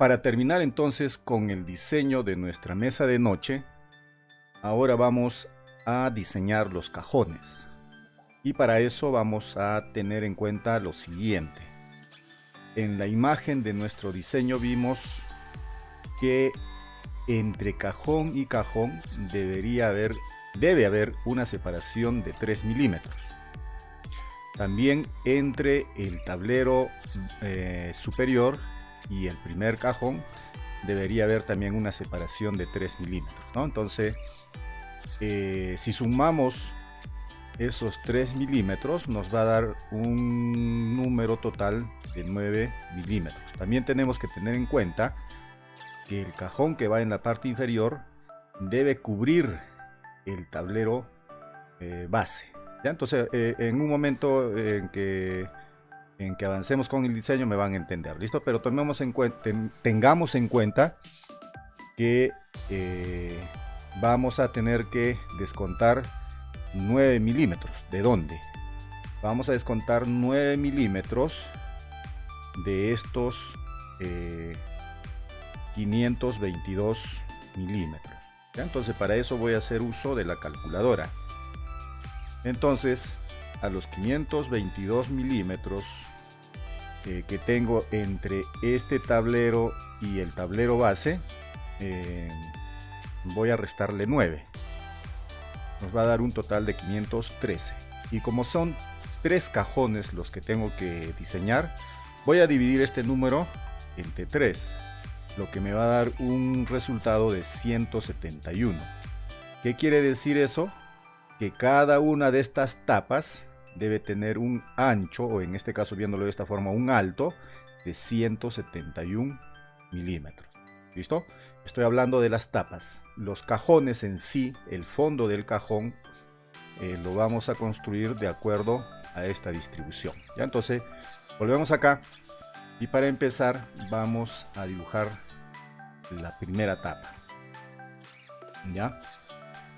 Para terminar entonces con el diseño de nuestra mesa de noche, ahora vamos a diseñar los cajones. Y para eso vamos a tener en cuenta lo siguiente. En la imagen de nuestro diseño vimos que entre cajón y cajón debe haber una separación de 3 milímetros. También entre el tablero superior y el primer cajón debería haber también una separación de 3 milímetros, ¿no? Entonces, si sumamos esos 3 milímetros, nos va a dar un número total de 9 milímetros. También tenemos que tener en cuenta que el cajón que va en la parte inferior debe cubrir el tablero base, ¿ya? Entonces, en un momento en que avancemos con el diseño me van a entender, ¿listo? Pero tengamos en cuenta que vamos a tener que descontar 9 milímetros. ¿De dónde? Vamos a descontar 9 milímetros de estos 522 milímetros, ¿ya? Entonces para eso voy a hacer uso de la calculadora. Entonces a los 522 milímetros que tengo entre este tablero y el tablero base, voy a restarle 9. Nos va a dar un total de 513. Y como son 3 cajones los que tengo que diseñar, voy a dividir este número entre 3, lo que me va a dar un resultado de 171. ¿Qué quiere decir eso? Que cada una de estas tapas debe tener un ancho, o en este caso viéndolo de esta forma, un alto de 171 milímetros. ¿Listo? Estoy hablando de las tapas. Los cajones en sí, el fondo del cajón, lo vamos a construir de acuerdo a esta distribución, ¿ya? Entonces volvemos acá y para empezar vamos a dibujar la primera tapa, ¿ya?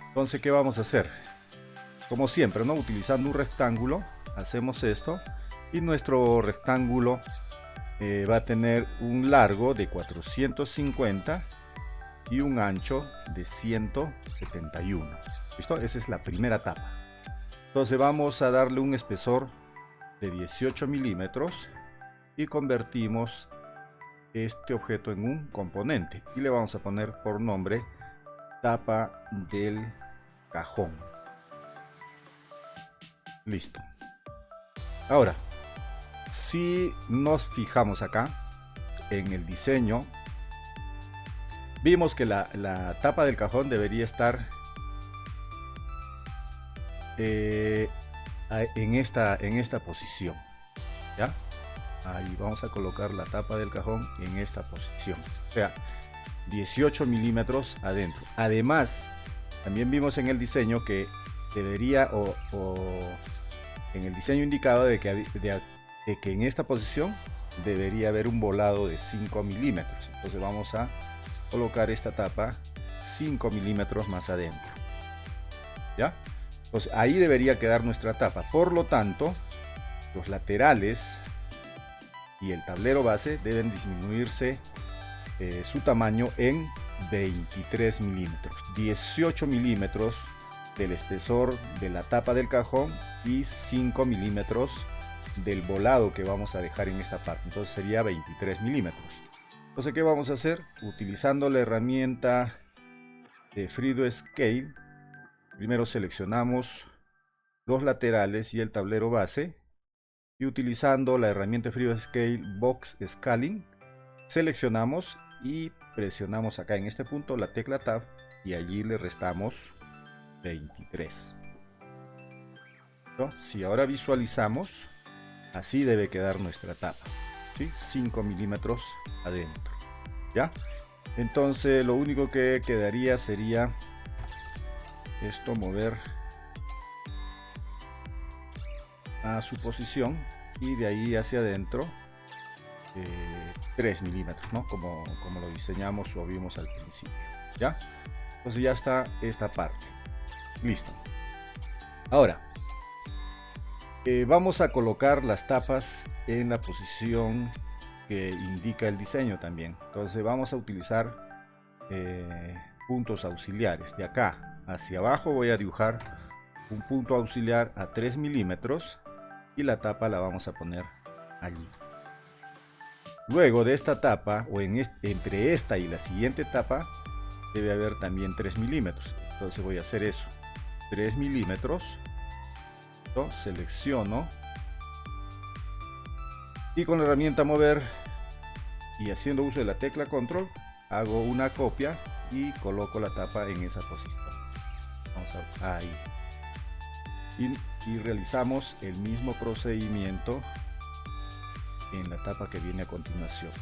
Entonces, ¿qué vamos a hacer? Como siempre, ¿no? Utilizando un rectángulo, hacemos esto y nuestro rectángulo va a tener un largo de 450 y un ancho de 171. ¿Listo? Esa es la primera tapa. Entonces vamos a darle un espesor de 18 milímetros y convertimos este objeto en un componente y le vamos a poner por nombre tapa del cajón. Listo. Ahora, si nos fijamos acá en el diseño, vimos que la tapa del cajón debería estar en esta posición, ¿ya? Ahí vamos a colocar la tapa del cajón en esta posición, o sea, 18 milímetros adentro. Además, también vimos en el diseño que debería, en el diseño indicado de que en esta posición debería haber un volado de 5 milímetros. Entonces vamos a colocar esta tapa 5 milímetros más adentro, ¿ya? Pues ahí debería quedar nuestra tapa. Por lo tanto, los laterales y el tablero base deben disminuirse su tamaño en 23 milímetros, 18 milímetros del espesor de la tapa del cajón y 5 milímetros del volado que vamos a dejar en esta parte. Entonces sería 23 milímetros. Entonces, ¿qué vamos a hacer? Utilizando la herramienta de Freedo Scale, primero seleccionamos los laterales y el tablero base, y utilizando la herramienta Freedo Scale Box Scaling, seleccionamos y presionamos acá en este punto la tecla Tab y allí le restamos 23. ¿No? Si ahora visualizamos, así debe quedar nuestra tapa, ¿sí? 5 milímetros adentro, ¿ya? Entonces lo único que quedaría sería esto, mover a su posición y de ahí hacia adentro 3 milímetros, ¿no? Como lo diseñamos o vimos al principio, ¿ya? Entonces ya está esta parte. Listo. Ahora vamos a colocar las tapas en la posición que indica el diseño también. Entonces vamos a utilizar puntos auxiliares. De acá hacia abajo voy a dibujar un punto auxiliar a 3 milímetros y la tapa la vamos a poner allí. Luego de esta tapa, o entre esta y la siguiente tapa, debe haber también 3 milímetros. Entonces voy a hacer eso, 3 milímetros. Selecciono y con la herramienta mover y haciendo uso de la tecla control hago una copia y coloco la tapa en esa posición. Vamos a, ahí y realizamos el mismo procedimiento en la tapa que viene a continuación.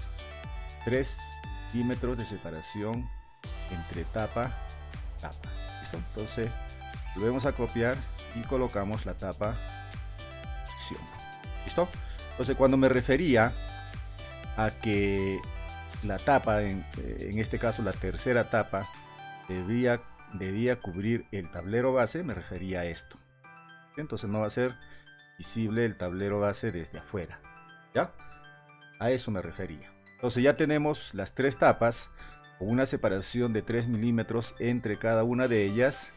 3 milímetros de separación entre tapa y tapa. ¿Listo? Entonces volvemos a copiar y colocamos la tapa. ¿Listo? Entonces cuando me refería a que la tapa, en este caso la tercera tapa, debía cubrir el tablero base, me refería a esto. Entonces no va a ser visible el tablero base desde afuera. ¿Ya? A eso me refería. Entonces ya tenemos las 3 tapas con una separación de 3 milímetros entre cada una de ellas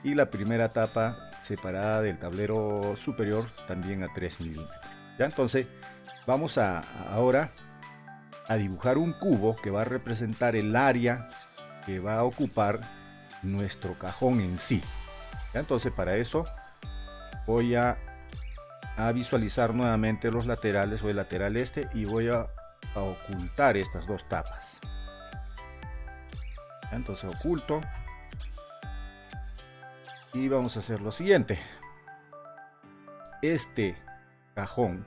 y la primera tapa separada del tablero superior también a 3 milímetros. ¿Ya? Entonces vamos ahora a dibujar un cubo que va a representar el área que va a ocupar nuestro cajón en sí. ¿Ya? Entonces para eso voy a visualizar nuevamente los laterales, o el lateral este, y voy a ocultar estas 2 tapas. ¿Ya? Entonces oculto y vamos a hacer lo siguiente. Este cajón,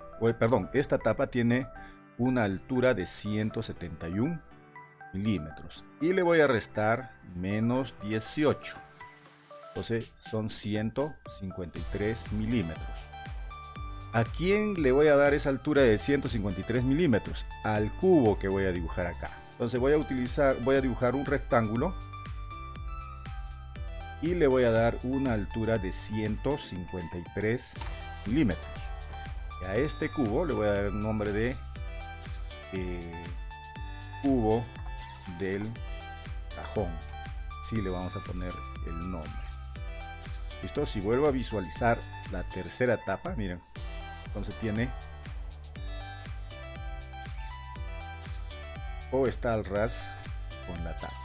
esta tapa tiene una altura de 171 milímetros y le voy a restar menos 18. Entonces son 153 milímetros. ¿A quién le voy a dar esa altura de 153 milímetros? Al cubo que voy a dibujar acá. Entonces voy a dibujar un rectángulo y le voy a dar una altura de 153 milímetros. Y a este cubo le voy a dar el nombre de cubo del cajón. Así le vamos a poner el nombre. ¿Listo? Si vuelvo a visualizar la tercera tapa, miren, entonces tiene o está al ras con la tapa.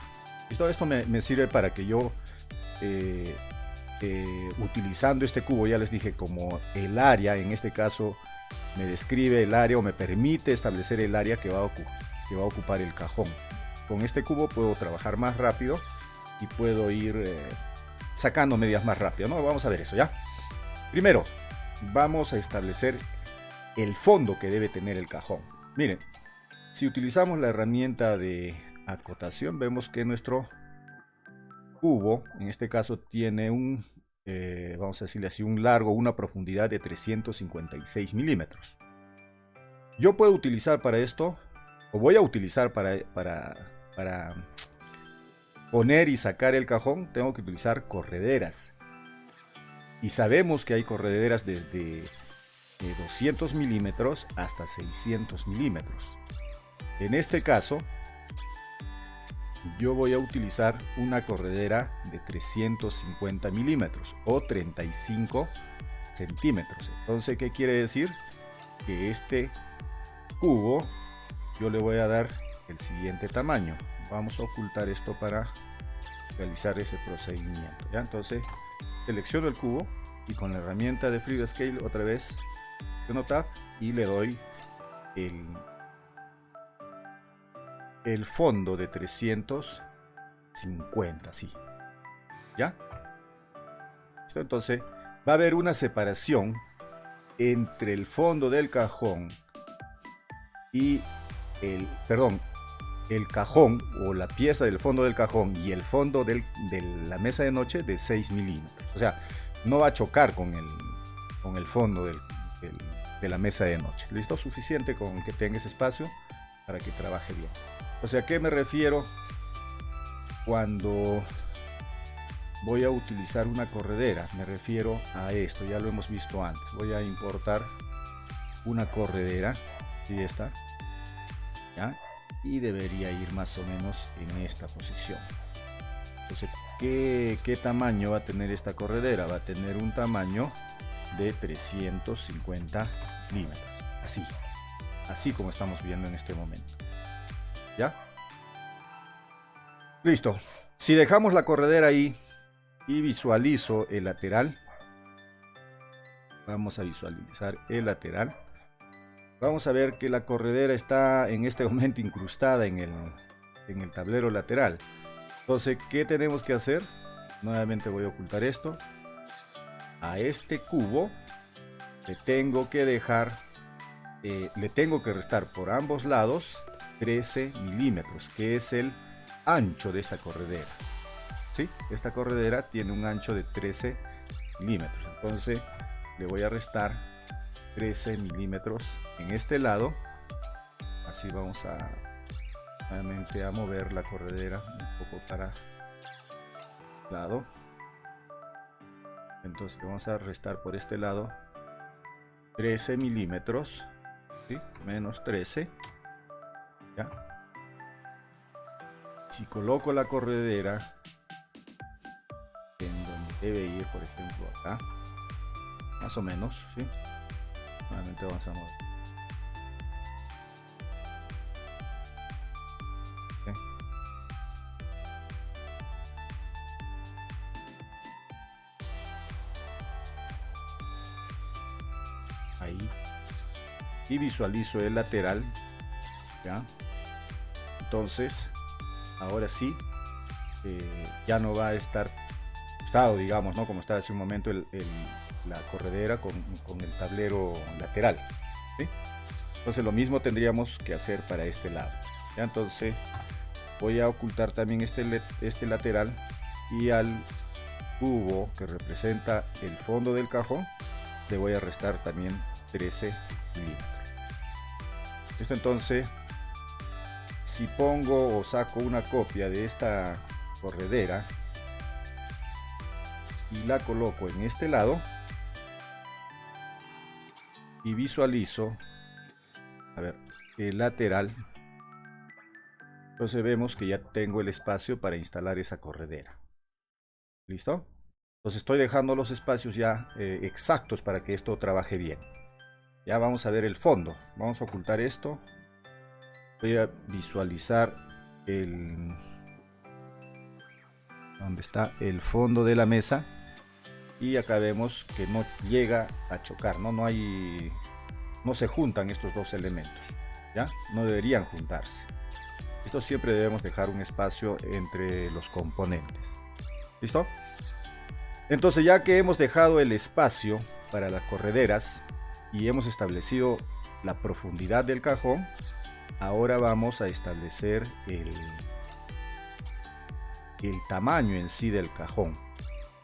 ¿Listo? Esto me sirve para que yo utilizando este cubo, ya les dije, como el área, en este caso me describe el área o me permite establecer el área que va a ocupar el cajón. Con este cubo puedo trabajar más rápido y puedo ir sacando medidas más rápido, ¿no? Vamos a ver eso ya. Primero vamos a establecer el fondo que debe tener el cajón. Miren, si utilizamos la herramienta de acotación, vemos que nuestro cubo, en este caso, tiene un, vamos a decirle así, un largo, una profundidad de 356 milímetros. Yo puedo utilizar para esto, o voy a utilizar para poner y sacar el cajón, tengo que utilizar correderas. Y sabemos que hay correderas desde 200 milímetros hasta 600 milímetros. En este caso, yo voy a utilizar una corredera de 350 milímetros o 35 centímetros. Entonces, ¿qué quiere decir? Que este cubo yo le voy a dar el siguiente tamaño. Vamos a ocultar esto para realizar ese procedimiento. ¿Ya? Entonces, selecciono el cubo y con la herramienta de Free Scale otra vez presiono Tab y le doy el fondo de 350, sí. ¿Ya? Entonces va a haber una separación entre el fondo del cajón y el cajón, o la pieza del fondo del cajón y el fondo de la mesa de noche, de 6 milímetros. O sea, no va a chocar con el fondo de la mesa de noche. ¿Listo? Suficiente con que tenga ese espacio para que trabaje bien. O sea, ¿a qué me refiero cuando voy a utilizar una corredera? Me refiero a esto, ya lo hemos visto antes. Voy a importar una corredera, y esta, ¿ya? Y debería ir más o menos en esta posición. Entonces, ¿qué tamaño va a tener esta corredera? Va a tener un tamaño de 350 milímetros. Así como estamos viendo en este momento. ¿Ya? Listo. Si dejamos la corredera ahí y visualizo el lateral, vamos a visualizar el lateral. Vamos a ver que la corredera está en este momento incrustada en el tablero lateral. Entonces, ¿qué tenemos que hacer? Nuevamente voy a ocultar esto. A este cubo le tengo que restar por ambos lados 13 milímetros, que es el ancho de esta corredera. ¿Sí? Esta corredera tiene un ancho de 13 milímetros. Entonces, le voy a restar 13 milímetros en este lado. Así vamos nuevamente a mover la corredera un poco para el lado. Entonces vamos a restar por este lado 13 milímetros, ¿sí? Menos 13. ¿Ya? Si coloco la corredera en donde debe ir, por ejemplo acá, más o menos, ¿sí? Nuevamente vamos a mover. ¿Sí? Ahí. Y visualizo el lateral. ¿Ya? Entonces, ahora sí, ya no va a estar ajustado, digamos, ¿no? Como estaba hace un momento la corredera con el tablero lateral, ¿sí? Entonces lo mismo tendríamos que hacer para este lado. ¿Ya? Entonces voy a ocultar también este lateral, y al cubo que representa el fondo del cajón le voy a restar también 13 milímetros. Esto, entonces, si pongo o saco una copia de esta corredera y la coloco en este lado y visualizo, a ver, el lateral, entonces vemos que ya tengo el espacio para instalar esa corredera. ¿Listo? Entonces estoy dejando los espacios ya exactos para que esto trabaje bien. Ya vamos a ver el fondo. Vamos a ocultar esto. Voy a visualizar donde está el fondo de la mesa, y acá vemos que no llega a chocar, no se juntan estos dos elementos, ¿ya? No deberían juntarse. Esto siempre debemos dejar un espacio entre los componentes. ¿Listo? Entonces, ya que hemos dejado el espacio para las correderas y hemos establecido la profundidad del cajón, ahora vamos a establecer el tamaño en sí del cajón,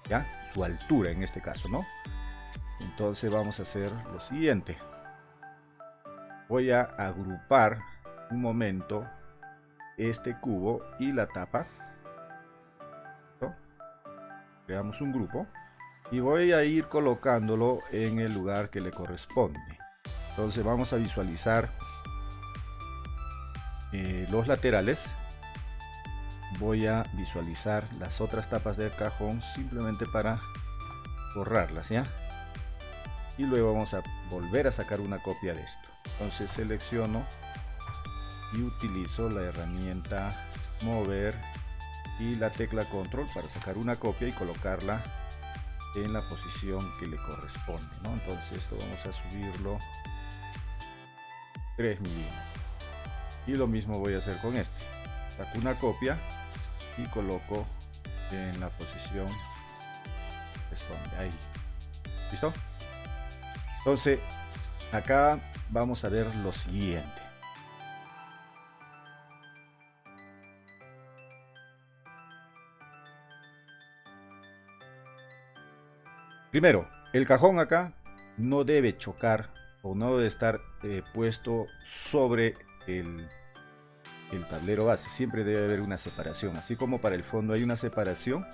¿ya? Su altura en este caso, ¿no? Entonces vamos a hacer lo siguiente. Voy a agrupar un momento este cubo y la tapa. ¿No? Creamos un grupo y voy a ir colocándolo en el lugar que le corresponde. Entonces vamos a visualizar los laterales. Voy a visualizar las otras tapas del cajón simplemente para borrarlas, ¿ya? Y luego vamos a volver a sacar una copia de esto. Entonces selecciono y utilizo la herramienta mover y la tecla control para sacar una copia y colocarla en la posición que le corresponde, ¿no? Entonces esto vamos a subirlo 3 milímetros, y lo mismo voy a hacer con este. Saco una copia y coloco en la posición que corresponde ahí. ¿Listo? Entonces acá vamos a ver lo siguiente. Primero, el cajón acá no debe chocar o no debe estar puesto sobre el tablero base. Siempre debe haber una separación, así como para el fondo hay una separación,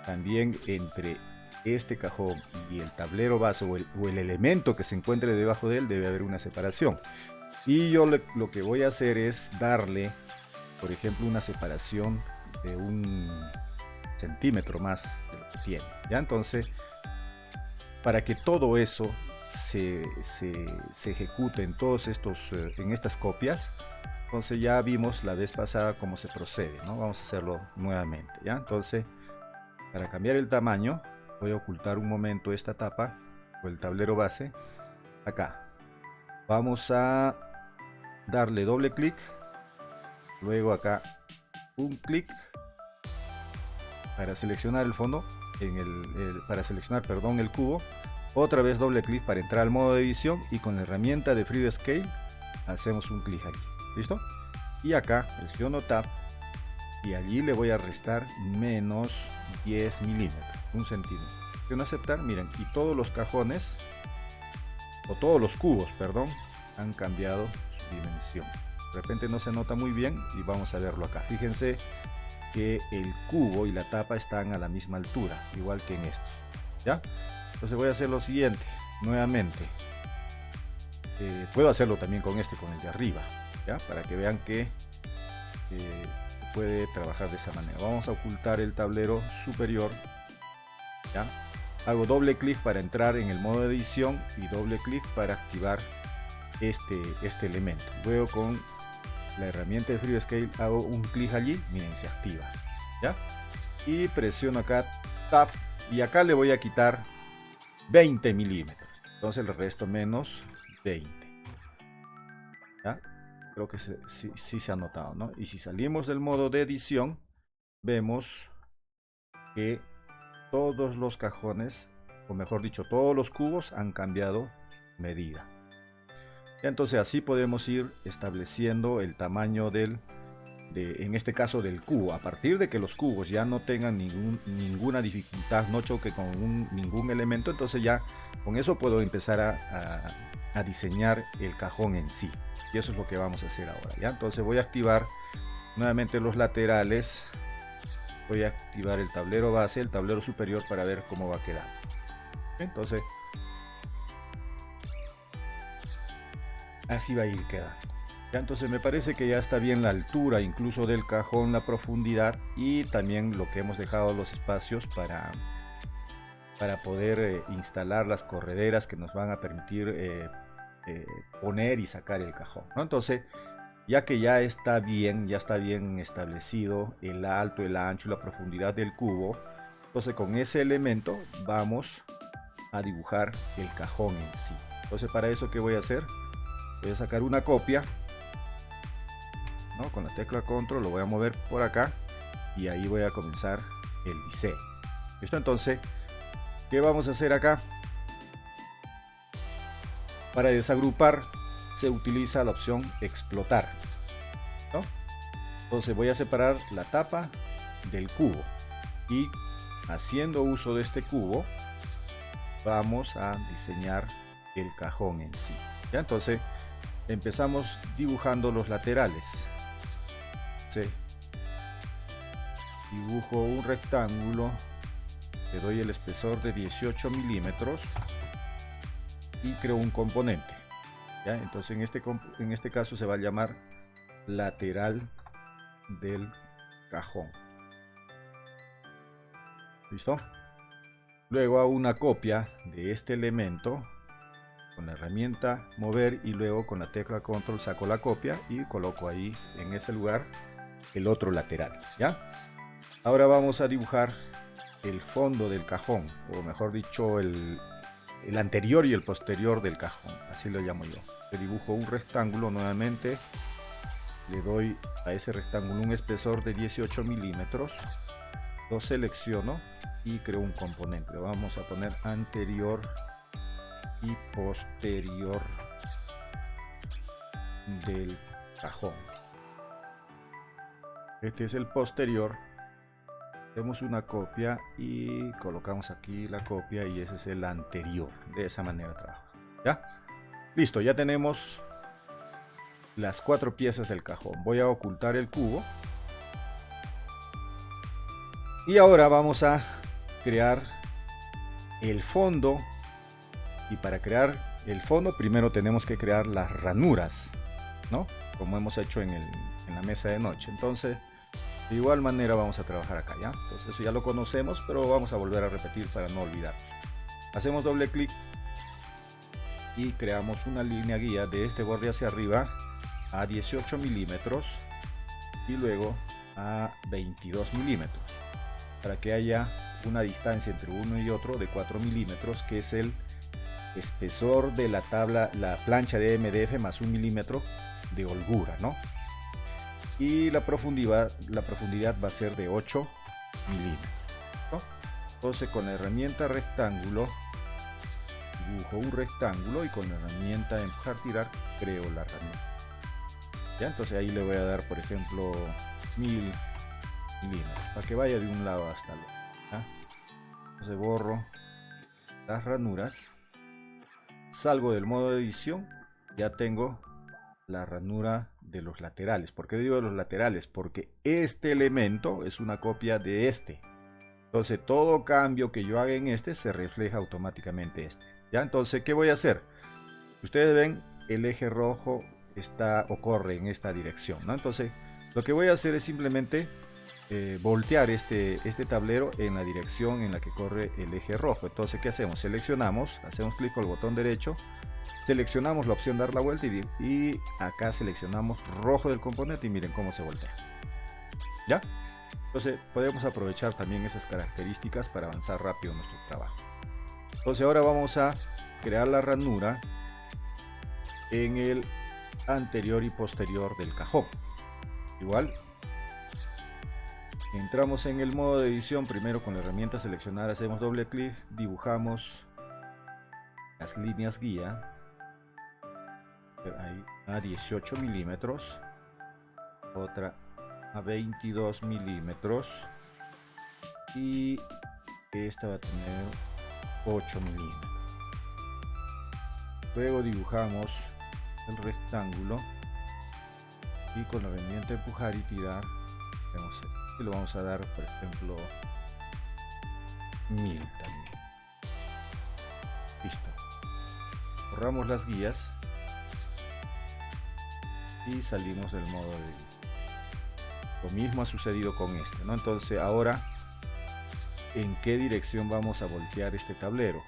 también entre este cajón y el tablero base o el elemento que se encuentre debajo de él debe haber una separación. Y yo lo que voy a hacer es darle, por ejemplo, una separación de 1 centímetro más de lo que tiene. ¿Ya? Entonces, para que todo eso se ejecute en todos en estas copias, entonces ya vimos la vez pasada cómo se procede, ¿no? Vamos a hacerlo nuevamente, ¿ya? Entonces, para cambiar el tamaño, voy a ocultar un momento esta tapa o el tablero base. Acá vamos a darle doble clic, luego acá un clic para seleccionar el fondo, para seleccionar, perdón, el cubo. Otra vez doble clic para entrar al modo de edición y con la herramienta de Freehand Scale hacemos un clic aquí. ¿Listo? Y acá presiono Tab y allí le voy a restar menos 10 milímetros, 1 centímetro. Presiono aceptar, miren, y todos los cajones, o todos los cubos, perdón, han cambiado su dimensión. De repente no se nota muy bien y vamos a verlo acá. Fíjense que el cubo y la tapa están a la misma altura, igual que en estos. ¿Ya? Entonces voy a hacer lo siguiente, nuevamente. Puedo hacerlo también con con el de arriba, ¿ya? Para que vean que se puede trabajar de esa manera. Vamos a ocultar el tablero superior, ¿ya? Hago doble clic para entrar en el modo de edición y doble clic para activar este elemento. Luego con la herramienta de Freehand Scale hago un clic allí, miren, se activa, ¿ya? Y presiono acá Tab y acá le voy a quitar 20 milímetros. Entonces le resto menos 20. ¿Ya? Creo que sí se ha notado, ¿no? Y si salimos del modo de edición, vemos que todos los cajones, o mejor dicho, todos los cubos han cambiado medida. Entonces así podemos ir estableciendo el tamaño en este caso del cubo. A partir de que los cubos ya no tengan ninguna dificultad, no choque con ningún elemento, entonces ya con eso puedo empezar a diseñar el cajón en sí. Y eso es lo que vamos a hacer ahora, ¿ya? Entonces voy a activar nuevamente los laterales. Voy a activar el tablero base, el tablero superior para ver cómo va a quedar. Entonces, así va a ir quedando. Ya, entonces me parece que ya está bien la altura incluso del cajón, la profundidad y también lo que hemos dejado los espacios para poder instalar las correderas que nos van a permitir poner y sacar el cajón, ¿no? Entonces, ya que ya está bien establecido el alto, el ancho y la profundidad del cubo, entonces con ese elemento vamos a dibujar el cajón en sí. Entonces, para eso, ¿qué voy a hacer? Voy a sacar una copia, ¿no? Con la tecla control lo voy a mover por acá y ahí voy a comenzar el diseño. ¿Listo? Entonces, ¿qué vamos a hacer acá? Para desagrupar se utiliza la opción explotar, ¿no? Entonces voy a separar la tapa del cubo y haciendo uso de este cubo vamos a diseñar el cajón en sí. ¿Ya? Entonces empezamos dibujando los laterales. ¿Sí? Dibujo un rectángulo, le doy el espesor de 18 milímetros y creo un componente. ¿Ya? Entonces en este caso se va a llamar lateral del cajón. ¿Listo? Luego hago una copia de este elemento con la herramienta mover y luego con la tecla control saco la copia y coloco ahí en ese lugar el otro lateral. ¿Ya? Ahora vamos a dibujar el fondo del cajón, o mejor dicho el anterior y el posterior del cajón, así lo llamo yo. Le dibujo un rectángulo nuevamente, le doy a ese rectángulo un espesor de 18 milímetros, lo selecciono y creo un componente. Le vamos a poner anterior y posterior del cajón. Este es el posterior. Hacemos una copia y colocamos aquí la copia y ese es el anterior. De esa manera trabaja. ¿Ya? Listo, ya tenemos las 4 piezas del cajón. Voy a ocultar el cubo. Y ahora vamos a crear el fondo. Y para crear el fondo primero tenemos que crear las ranuras. ¿no? Como hemos hecho en la mesa de noche. Entonces, de igual manera vamos a trabajar acá, ¿ya? Entonces eso ya lo conocemos, pero vamos a volver a repetir para no olvidar. Hacemos doble clic y creamos una línea guía de este borde hacia arriba a 18 milímetros y luego a 22 milímetros, para que haya una distancia entre uno y otro de 4 milímetros, que es el espesor de la tabla, la plancha de MDF más 1 milímetro de holgura, ¿no? Y la profundidad va a ser de 8 milímetros, ¿no? Entonces con la herramienta rectángulo dibujo un rectángulo y con la herramienta empujar tirar creo la ranura, ¿ya? Entonces ahí le voy a dar, por ejemplo, 1000 milímetros para que vaya de un lado hasta el otro, ¿ya? Entonces borro las ranuras, salgo del modo de edición, ya tengo la ranura de los laterales. ¿Por qué digo de los laterales? Porque este elemento es una copia de este. Entonces todo cambio que yo haga en este se refleja automáticamente este, ¿ya? Entonces, ¿qué voy a hacer? Ustedes ven, el eje rojo está o corre en esta dirección, ¿no? Entonces lo que voy a hacer es simplemente voltear este tablero en la dirección en la que corre el eje rojo. Entonces, ¿qué hacemos? Seleccionamos, hacemos clic con el botón derecho, seleccionamos la opción dar la vuelta y acá seleccionamos rojo del componente y miren cómo se voltea, ¿ya? Entonces podemos aprovechar también esas características para avanzar rápido en nuestro trabajo. Entonces ahora vamos a crear la ranura en el anterior y posterior del cajón. Igual entramos en el modo de edición, primero con la herramienta seleccionar hacemos doble clic, dibujamos las líneas guía ahí a 18 milímetros, otra a 22 milímetros y esta va a tener 8 milímetros. Luego dibujamos el rectángulo y con la herramienta empujar y tirar y lo vamos a dar, por ejemplo, 1000 también. Listo. Borramos las guías y salimos del modo de edición. Lo mismo ha sucedido con este, ¿no? Entonces ahora, ¿en qué dirección vamos a voltear este tablero?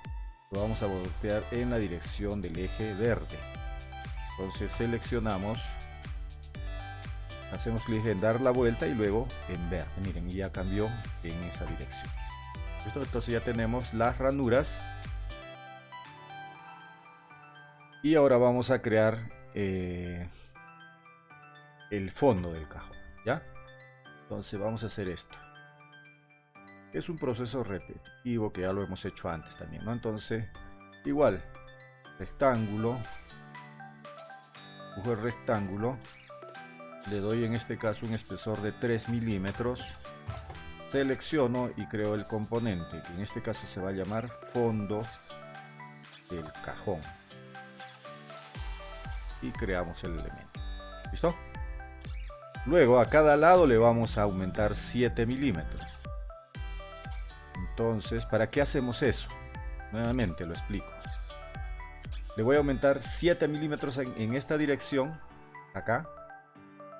Lo vamos a voltear en la dirección del eje verde. Entonces seleccionamos, hacemos clic en dar la vuelta y luego en verde. Miren, ya cambió en esa dirección. ¿Listo? Entonces ya tenemos las ranuras. Y ahora vamos a crear el fondo del cajón, ¿ya? Entonces vamos a hacer esto. Es un proceso repetitivo que ya lo hemos hecho antes también, ¿no? Entonces, igual, rectángulo, dibujo el rectángulo, le doy en este caso un espesor de 3 milímetros, selecciono y creo el componente, que en este caso se va a llamar fondo del cajón. Y creamos el elemento. ¿Listo? Luego a cada lado le vamos a aumentar 7 milímetros. Entonces, ¿para qué hacemos eso? Nuevamente lo explico. Le voy a aumentar 7 milímetros en esta dirección, acá,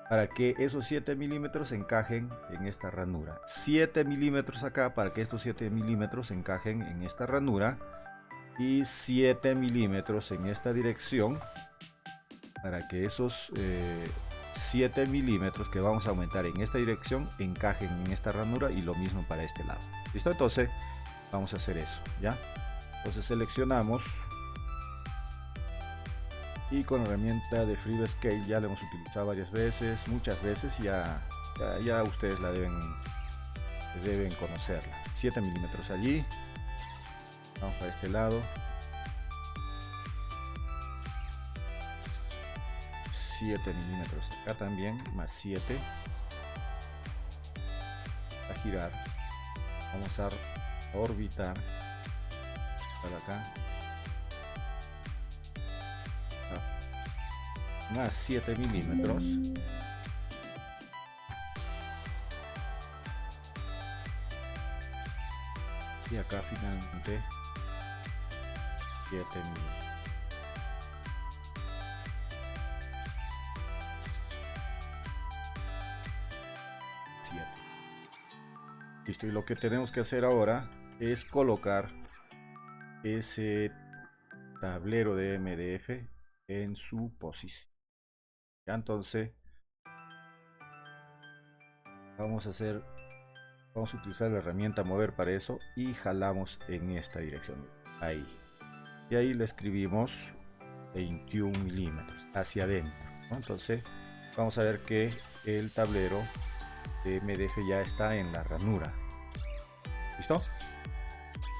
para que esos 7 milímetros encajen en esta ranura. 7 milímetros acá para que estos 7 milímetros encajen en esta ranura. Y 7 milímetros en esta dirección para que esos 7 milímetros que vamos a aumentar en esta dirección encajen en esta ranura, y lo mismo para este lado. ¿Listo? Entonces vamos a hacer eso, ¿ya? Entonces seleccionamos y con la herramienta de Free Scale ya la hemos utilizado varias veces, muchas veces, ya ustedes la deben conocerla. 7 milímetros allí, vamos para este lado, 7 milímetros acá también, más 7, a girar, vamos a orbitar para acá, más 7 milímetros, y acá finalmente 7 milímetros. Listo, y lo que tenemos que hacer ahora es colocar ese tablero de MDF en su posición. Ya, entonces vamos a utilizar la herramienta mover para eso y jalamos en esta dirección, ahí, y ahí le escribimos 21 milímetros hacia adentro, ¿no? Entonces vamos a ver que el tablero de MDF ya está en la ranura. ¿Listo?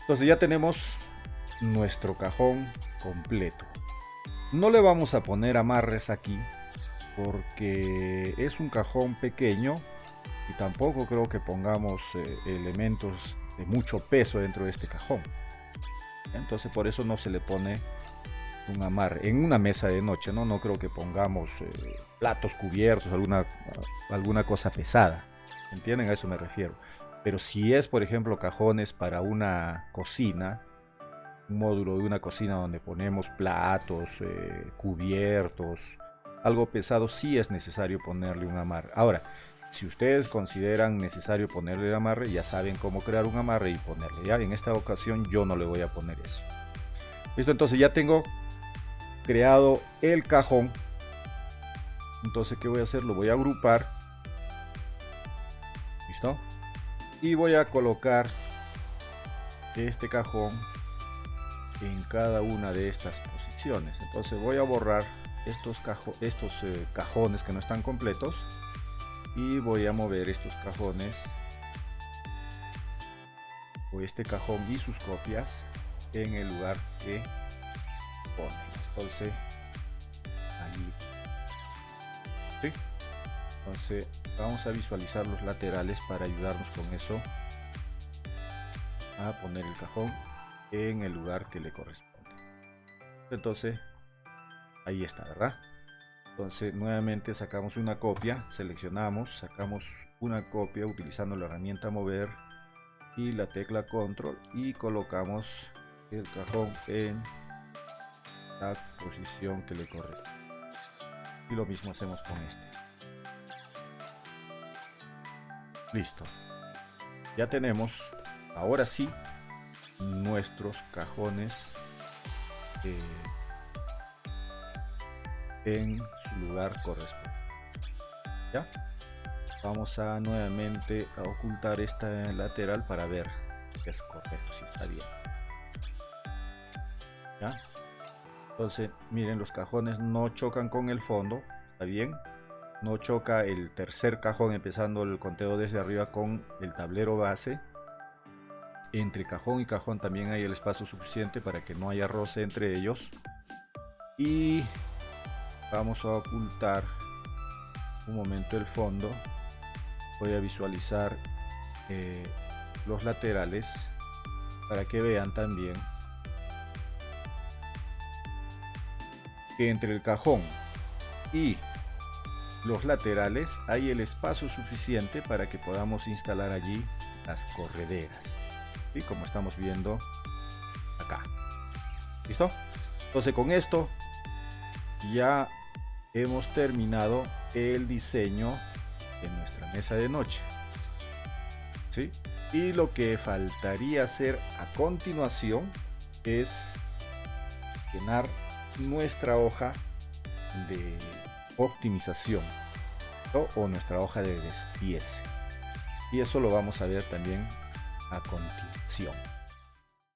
Entonces ya tenemos nuestro cajón completo. No le vamos a poner amarres aquí porque es un cajón pequeño y tampoco creo que pongamos elementos de mucho peso dentro de este cajón. Entonces por eso no se le pone un amarre en una mesa de noche, no creo que pongamos platos cubiertos, alguna cosa pesada. ¿Entienden? A eso me refiero. Pero si es, por ejemplo, cajones para una cocina, un módulo de una cocina donde ponemos platos, cubiertos, algo pesado, sí es necesario ponerle un amarre. Ahora, si ustedes consideran necesario ponerle el amarre, ya saben cómo crear un amarre y ponerle. Ya en esta ocasión yo no le voy a poner eso. Listo, entonces ya tengo creado el cajón. Entonces, ¿qué voy a hacer? Lo voy a agrupar. ¿Listo? Y voy a colocar este cajón en cada una de estas posiciones. Entonces voy a borrar estos cajones que no están completos y voy a mover estos cajones o este cajón y sus copias en el lugar que ponen. Entonces ahí, ¿sí? Entonces vamos a visualizar los laterales para ayudarnos con eso a poner el cajón en el lugar que le corresponde. Entonces ahí está, ¿verdad? Entonces nuevamente sacamos una copia, seleccionamos, sacamos una copia utilizando la herramienta mover y la tecla control y colocamos el cajón en la posición que le corresponde. Y lo mismo hacemos con este. Listo. Ya tenemos, ahora sí, nuestros cajones en su lugar correspondiente. ¿Ya? Vamos a nuevamente a ocultar esta lateral para ver que es correcto, si está bien. ¿Ya? Entonces, miren, los cajones no chocan con el fondo, ¿está bien? No choca el tercer cajón, empezando el conteo desde arriba con el tablero base. Entre cajón y cajón también hay el espacio suficiente para que no haya roce entre ellos. Y vamos a ocultar un momento el fondo. Voy a visualizar los laterales para que vean también que entre el cajón y los laterales hay el espacio suficiente para que podamos instalar allí las correderas, y como estamos viendo acá. ¿Listo? Entonces con esto ya hemos terminado el diseño de nuestra mesa de noche, ¿sí? Y lo que faltaría hacer a continuación es llenar nuestra hoja de optimización o nuestra hoja de despiece, y eso lo vamos a ver también a continuación.